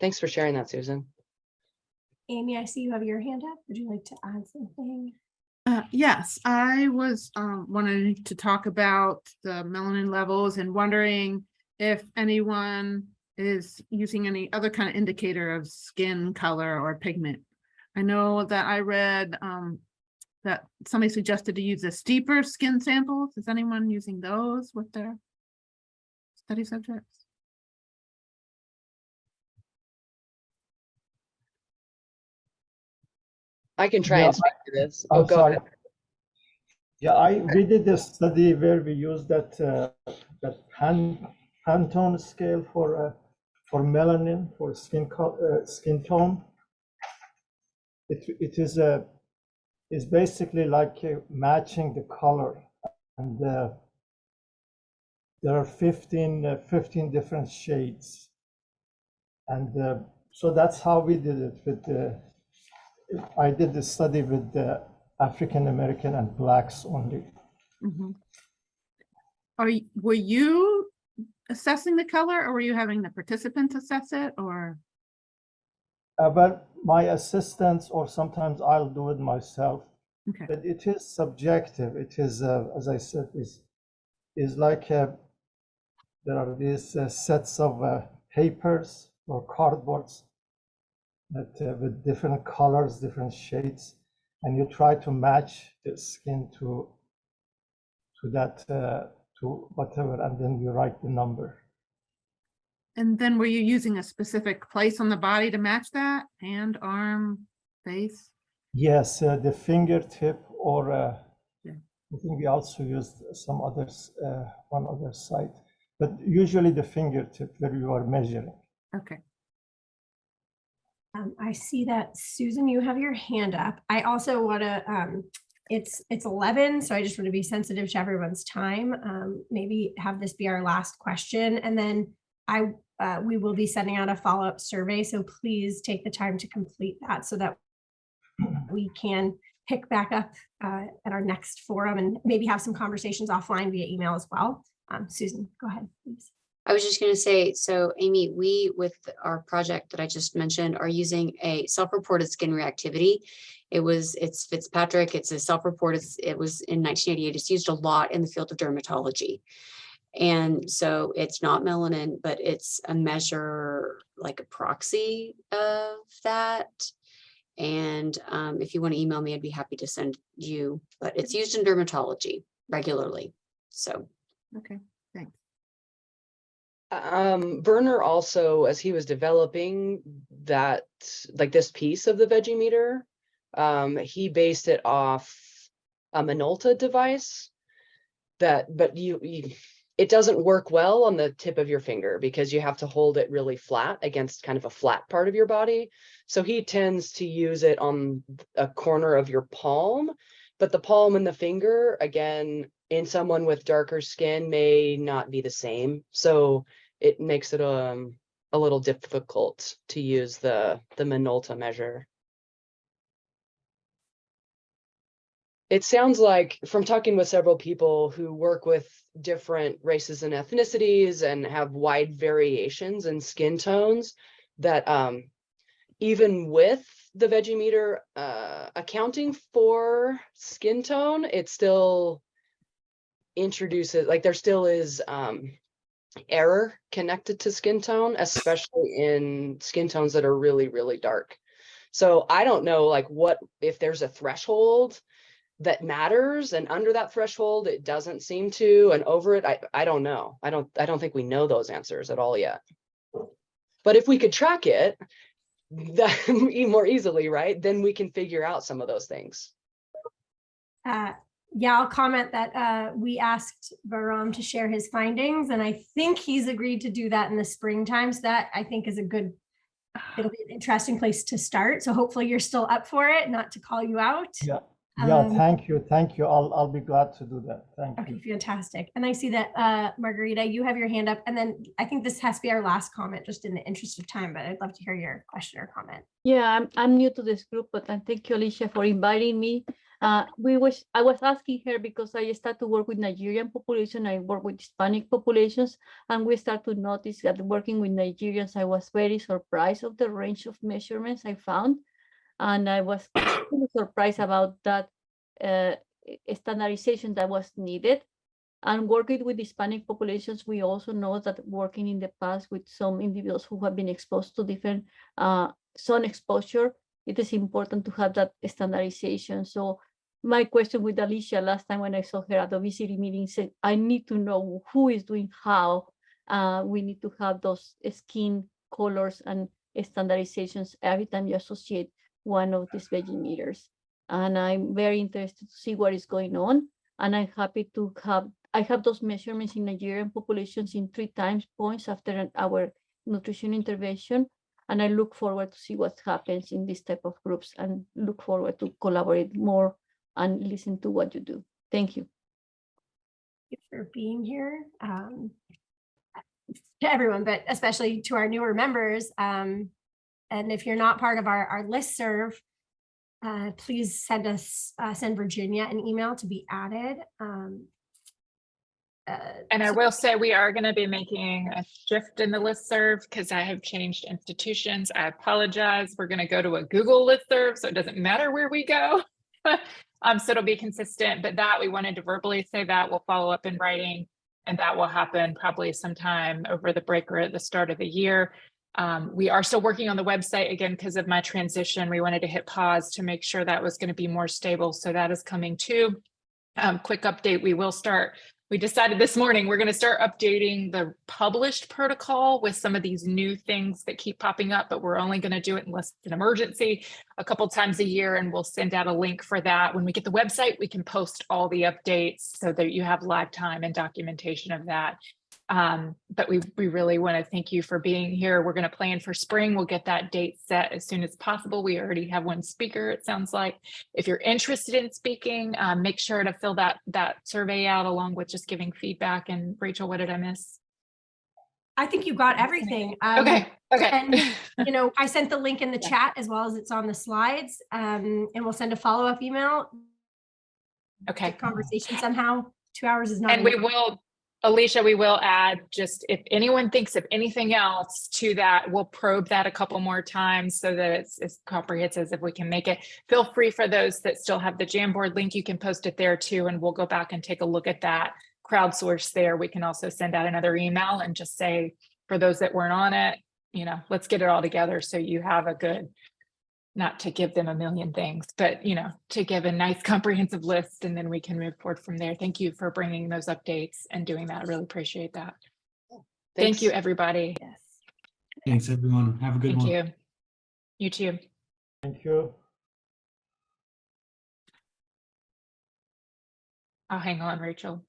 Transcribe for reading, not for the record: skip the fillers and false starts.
Thanks for sharing that, Susan. Amy, I see you have your hand up. Would you like to add something? Yes, I was wanting to talk about the melanin levels and wondering if anyone is using any other kind of indicator of skin color or pigment. I know that I read that somebody suggested to use the steeper skin samples. Is anyone using those with their study subjects? I can try and speak to this. I'm Go sorry. ahead. Yeah, we did a study where we used that Pantone scale for melanin, for skin tone. It is basically like matching the color, and there are 15 different shades, and so that's how we did it. With I did the study with the African American and blacks only. Mm-hmm. Were you assessing the color, or were you having the participants assess it, or? But my assistants, or sometimes I'll do it myself. Okay. But it is subjective. It is, as I said, is like there are these sets of papers or cardboards that with different colors, different shades, and you try to match the skin to that to whatever, and then you write the number. And then were you using a specific place on the body to match that? Hand, arm, face? Yes, the fingertip, or Yeah. I think we also used some others, one other site, but usually the fingertip where you are measuring. Okay. I see that, Susan, you have your hand up. I also want to, it's 11, so I just want to be sensitive to everyone's time. Maybe have this be our last question, and then we will be sending out a follow-up survey, so please take the time to complete that so that we can pick back up at our next forum and maybe have some conversations offline via email as well. Susan, go ahead, please. I was just going to say, so Amy, we, with our project that I just mentioned, are using a self-reported skin reactivity. It's Fitzpatrick, it's a self-reported, it was in 1988. It's used a lot in the field of dermatology. And so it's not melanin, but it's a measure, like a proxy of that. And if you want to email me, I'd be happy to send you, but it's used in dermatology regularly. So. Okay, thanks. Werner also, as he was developing that, like this piece of the Veggie meter, he based it off a Minolta device but it doesn't work well on the tip of your finger because you have to hold it really flat against kind of a flat part of your body. So he tends to use it on a corner of your palm, but the palm and the finger, again, in someone with darker skin may not be the same. So it makes it a little difficult to use the Minolta measure. It sounds like, from talking with several people who work with different races and ethnicities and have wide variations in skin tones, that even with the Veggie meter accounting for skin tone, it still introduces, like, there still is error connected to skin tone, especially in skin tones that are really, really dark. So I don't know, like, what if there's a threshold that matters, and under that threshold it doesn't seem to, and over it I don't know. I don't think we know those answers at all yet. But if we could track it that more easily, right, then we can figure out some of those things. Yeah, I'll comment that we asked Varam to share his findings, and I think he's agreed to do that in the springtime. So that, I think, is it'll be an interesting place to start. So hopefully you're still up for it, not to call you out. Yeah. Yeah, thank you. I'll be glad to do that. Thank you. Okay, fantastic. And I see that Margarita, you have your hand up, and then I think this has to be our last comment, just in the interest of time, but I'd love to hear your question or comment. Yeah, I'm new to this group, but thank you, Alicia, for inviting me. I was asking her because I start to work with Nigerian population, I work with Hispanic populations, and we start to notice that working with Nigerians, I was very surprised of the range of measurements I found. And I was really surprised about that standardization that was needed. And working with Hispanic populations, we also know that working in the past with some individuals who have been exposed to different sun exposure, it is important to have that standardization. So my question with Alicia last time when I saw her at the obesity meeting said, I need to know who is doing how. We need to have those skin colors and standardizations every time you associate one of these Veggie meters. And I'm very interested to see what is going on. And I'm happy to I have those measurements in Nigerian populations in 3 time points after our nutrition intervention. And I look forward to see what happens in this type of groups and look forward to collaborate more and listen to what you do. Thank you. Thank you for being here. To everyone, but especially to our newer members. And if you're not part of our listserv, please send Virginia an email to be added. And I will say we are going to be making a shift in the listserv because I have changed institutions. I apologize. We're going to go to a Google listserv, so it doesn't matter where we go. So it'll be consistent, but that we wanted to verbally say that we'll follow up in writing, and that will happen probably sometime over the break or at the start of the year. We are still working on the website again because of my transition. We wanted to hit pause to make sure that was going to be more stable. So that is coming too. Quick update, we decided this morning we're going to start updating the published protocol with some of these new things that keep popping up, but we're only going to do it unless it's an emergency a couple times a year, and we'll send out a link for that. When we get the website, we can post all the updates so that you have live time and documentation of that. But we really want to thank you for being here. We're going to plan for spring. We'll get that date set as soon as possible. We already have one speaker, it sounds like. If you're interested in speaking, make sure to fill that survey out along with just giving feedback. And Rachel, what did I miss? I think you got everything. Okay. And I sent the link in the chat as well as it's on the slides. And we'll send a follow-up email. Okay. Conversation somehow. 2 hours is not And enough. we will, Alicia, we will add, just if anyone thinks of anything else to that, we'll probe that a couple more times so that it's as comprehensive as we can make it. Feel free for those that still have the Jamboard link, you can post it there too, and we'll go back and take a look at that crowdsource there. We can also send out another email and just say, for those that weren't on it, let's get it all together so you have a good, not to give them a million things, but to give a nice comprehensive list, and then we can move forward from there. Thank you for bringing those updates and doing that. I really appreciate that. Thank you, everybody. Yes. Thanks, everyone. Have a good one. Thank you. You too. Thank you. I'll hang on, Rachel.